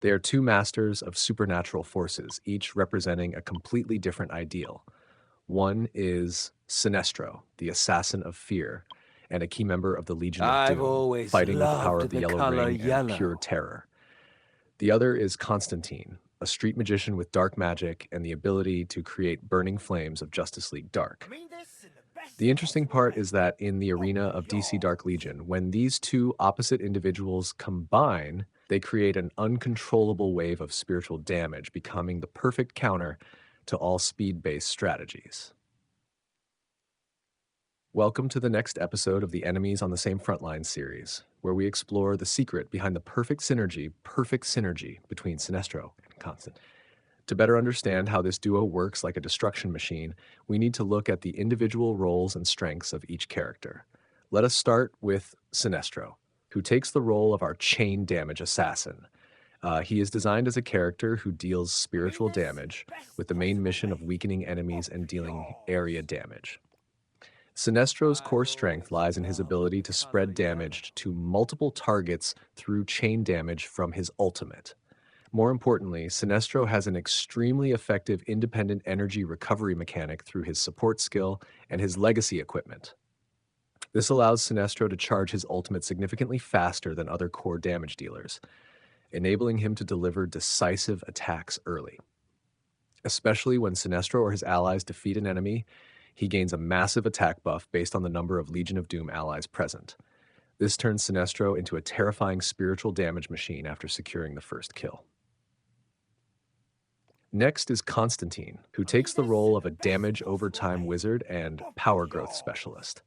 They are two masters of supernatural forces, each representing a completely different ideal. One is Sinestro, the assassin of fear, and a key member of the Legion of I've Doom, always fighting with the power loved of the the Yellow color Ring and pure yellow. terror. The other is Constantine, a street magician with dark magic and the ability to create burning flames of Justice League Dark. The interesting part is that in the arena of DC Dark Legion, when these two opposite individuals combine, they create an uncontrollable wave of spiritual damage, becoming the perfect counter to all speed-based strategies. Welcome to the next episode of the Enemies on the Same Frontline series, where we explore the secret behind the perfect synergy between Sinestro and Constantine. To better understand how this duo works like a destruction machine, we need to look at the individual roles and strengths of each character. Let us start with Sinestro, who takes the role of our chain damage assassin. He is designed as a character who deals spiritual damage, with the main mission of weakening enemies and dealing area damage. Sinestro's core strength lies in his ability to spread damage to multiple targets through chain damage from his ultimate. More importantly, Sinestro has an extremely effective independent energy recovery mechanic through his support skill and his legacy equipment. This allows Sinestro to charge his ultimate significantly faster than other core damage dealers, enabling him to deliver decisive attacks early. Especially when Sinestro or his allies defeat an enemy, he gains a massive attack buff based on the number of Legion of Doom allies present. This turns Sinestro into a terrifying spiritual damage machine after securing the first kill. Next is Constantine, who takes the role of a damage over time wizard and power growth specialist.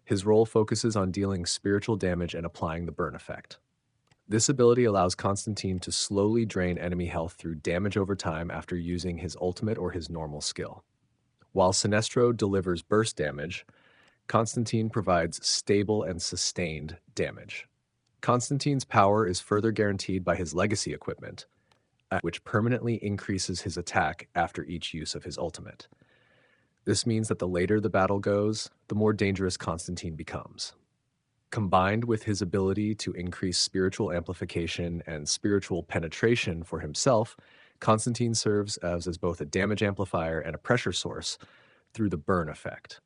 His role focuses on dealing spiritual damage and applying the burn effect. This ability allows Constantine to slowly drain enemy health through damage over time after using his ultimate or his normal skill. While Sinestro delivers burst damage, Constantine provides stable and sustained damage. Constantine's power is further guaranteed by his legacy equipment, which permanently increases his attack after each use of his ultimate. This means that the later the battle goes, the more dangerous Constantine becomes. Combined with his ability to increase spiritual amplification and spiritual penetration for himself, Constantine serves as both a damage amplifier and a pressure source through the burn effect.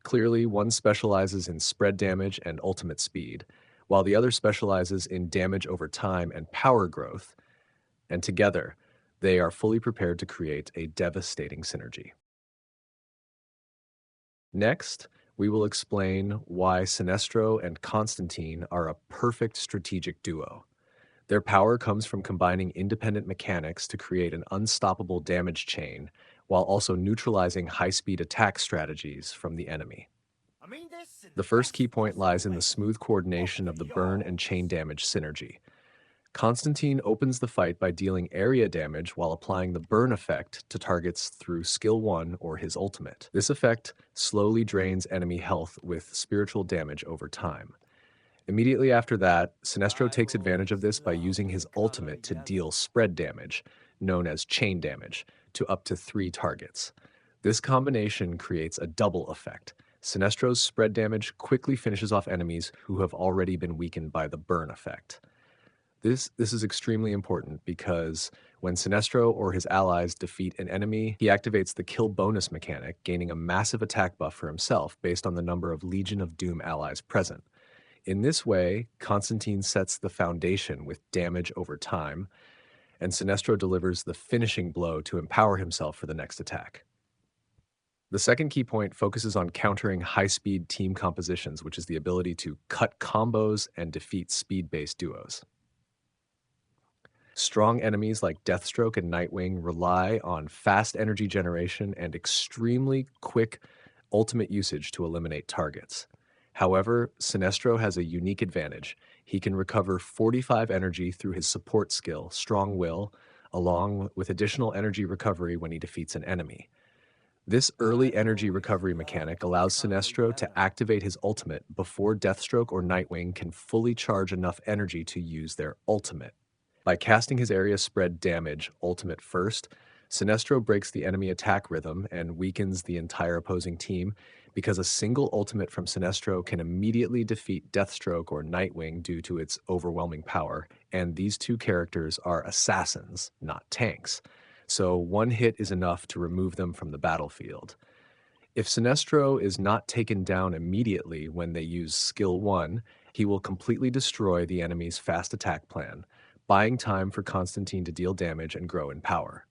Clearly, one specializes in spread damage and ultimate speed, while the other specializes in damage over time and power growth, and together, they are fully prepared to create a devastating synergy. Next, we will explain why Sinestro and Constantine are a perfect strategic duo. Their power comes from combining independent mechanics to create an unstoppable damage chain, while also neutralizing high-speed attack strategies from the enemy. The first key point lies in the smooth coordination of the burn and chain damage synergy. Constantine opens the fight by dealing area damage while applying the burn effect to targets through skill 1 or his ultimate. This effect slowly drains enemy health with spiritual damage over time. Immediately after that, Sinestro takes advantage of this by using his ultimate to deal spread damage, known as chain damage, to up to 3 targets. This combination creates a double effect. Sinestro's spread damage quickly finishes off enemies who have already been weakened by the burn effect. This is extremely important because when Sinestro or his allies defeat an enemy, he activates the kill bonus mechanic, gaining a massive attack buff for himself based on the number of Legion of Doom allies present. In this way, Constantine sets the foundation with damage over time, and Sinestro delivers the finishing blow to empower himself for the next attack. The second key point focuses on countering high-speed team compositions, which is the ability to cut combos and defeat speed-based duos. Strong enemies like Deathstroke and Nightwing rely on fast energy generation and extremely quick ultimate usage to eliminate targets. However, Sinestro has a unique advantage. He can recover 45 energy through his support skill, Strong Will, along with additional energy recovery when he defeats an enemy. This early energy recovery mechanic allows Sinestro to activate his ultimate before Deathstroke or Nightwing can fully charge enough energy to use their ultimate. By casting his area spread damage ultimate first, Sinestro breaks the enemy attack rhythm and weakens the entire opposing team, because a single ultimate from Sinestro can immediately defeat Deathstroke or Nightwing due to its overwhelming power, and these two characters are assassins, not tanks. So one hit is enough to remove them from the battlefield. If Sinestro is not taken down immediately when they use Skill 1, he will completely destroy the enemy's fast attack plan, buying time for Constantine to deal damage and grow in power.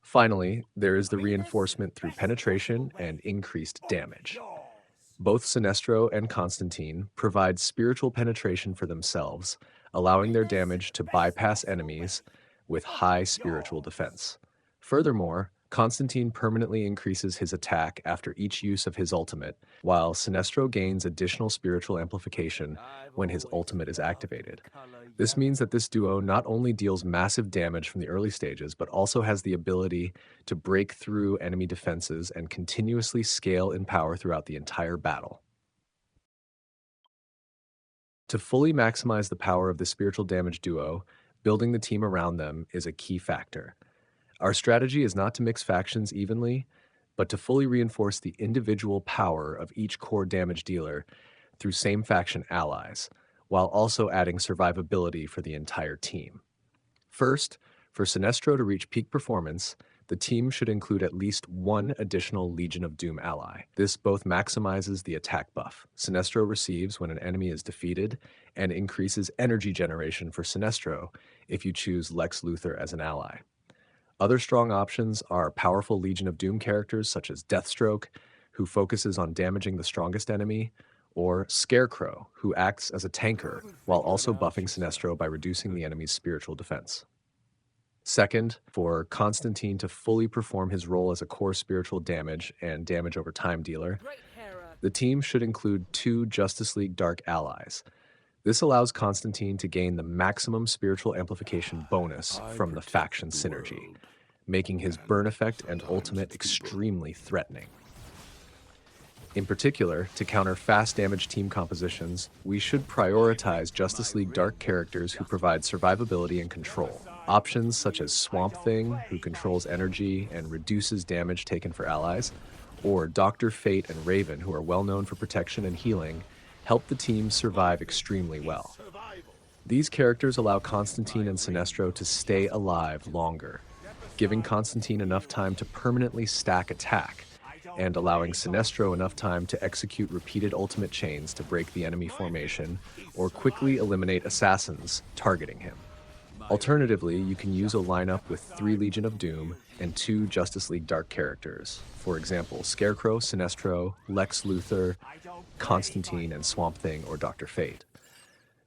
Finally, there is the reinforcement through penetration and increased damage. Both Sinestro and Constantine provide spiritual penetration for themselves, allowing their damage to bypass enemies with high spiritual defense. Furthermore, Constantine permanently increases his attack after each use of his ultimate, while Sinestro gains additional spiritual amplification when his ultimate is activated. This means that this duo not only deals massive damage from the early stages, but also has the ability to break through enemy defenses and continuously scale in power throughout the entire battle. To fully maximize the power of the spiritual damage duo, building the team around them is a key factor. Our strategy is not to mix factions evenly, but to fully reinforce the individual power of each core damage dealer through same faction allies, while also adding survivability for the entire team. First, for Sinestro to reach peak performance, the team should include at least one additional Legion of Doom ally. This both maximizes the attack buff Sinestro receives when an enemy is defeated and increases energy generation for Sinestro if you choose Lex Luthor as an ally. Other strong options are powerful Legion of Doom characters such as Deathstroke, who focuses on damaging the strongest enemy, or Scarecrow, who acts as a tanker while also buffing Sinestro by reducing the enemy's spiritual defense. Second, for Constantine to fully perform his role as a core spiritual damage and damage over time dealer, the team should include 2 Justice League Dark allies. This allows Constantine to gain the maximum spiritual amplification bonus from the faction synergy, making his burn effect and ultimate extremely threatening. In particular, to counter fast damage team compositions, we should prioritize Justice League Dark characters who provide survivability and control. Options such as Swamp Thing, who controls energy and reduces damage taken for allies, or Dr. Fate and Raven, who are well known for protection and healing, help the team survive extremely well. These characters allow Constantine and Sinestro to stay alive longer, giving Constantine enough time to permanently stack attack, and allowing Sinestro enough time to execute repeated ultimate chains to break the enemy formation or quickly eliminate assassins targeting him. Alternatively, you can use a lineup with 3 Legion of Doom and 2 Justice League Dark characters. For example, Scarecrow, Sinestro, Lex Luthor, Constantine, and Swamp Thing or Dr. Fate.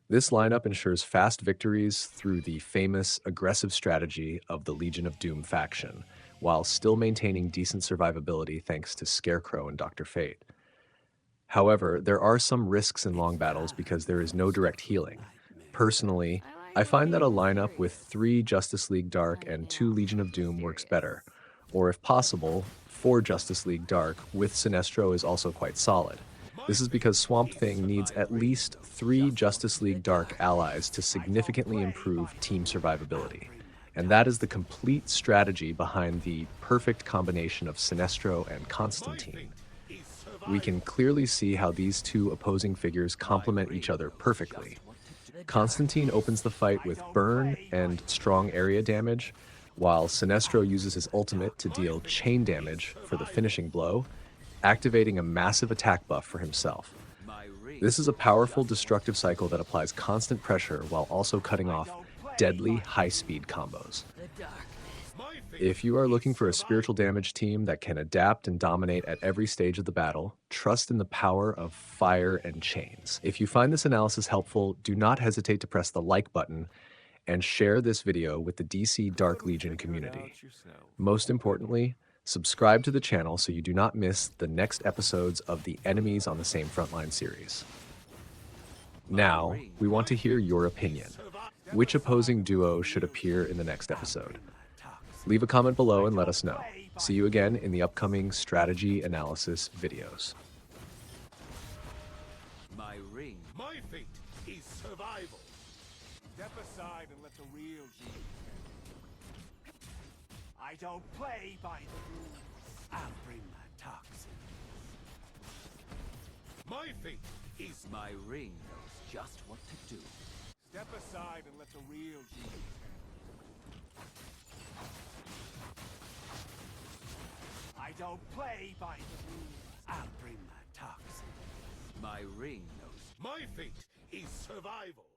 This lineup ensures fast victories through the famous aggressive strategy of the Legion of Doom faction, while still maintaining decent survivability thanks to Scarecrow and Dr. Fate. However, there are some risks in long battles because there is no direct healing. Personally, I find that a lineup with 3 Justice League Dark and 2 Legion of Doom works better, or if possible, 4 Justice League Dark with Sinestro is also quite solid. This is because Swamp Thing needs at least 3 Justice League Dark allies to significantly improve team survivability. And that is the complete strategy behind the perfect combination of Sinestro and Constantine. We can clearly see how these 2 opposing figures complement each other perfectly. Constantine opens the fight with burn and strong area damage, while Sinestro uses his ultimate to deal chain damage for the finishing blow, activating a massive attack buff for himself. This is a powerful destructive cycle that applies constant pressure while also cutting off deadly high-speed combos. If you are looking for a spiritual damage team that can adapt and dominate at every stage of the battle, trust in the power of fire and chains. If you find this analysis helpful, do not hesitate to press the like button and share this video with the DC Dark Legion community. Most importantly, subscribe to the channel so you do not miss the next episodes of the Enemies on the Same Frontline series. Now, we want to hear your opinion. Which opposing duo should appear in the next episode? Leave a comment below and let us know. See you again in the upcoming strategy analysis videos. My ring. My fate is survival. Step aside and let the real G. I don't play by the rules. I'll bring my toxins. My fate is... My ring knows just what to do. Step aside and let the real genius handle it. I don't play by the rules. I'll bring my toxin. My ring knows. My fate is survival.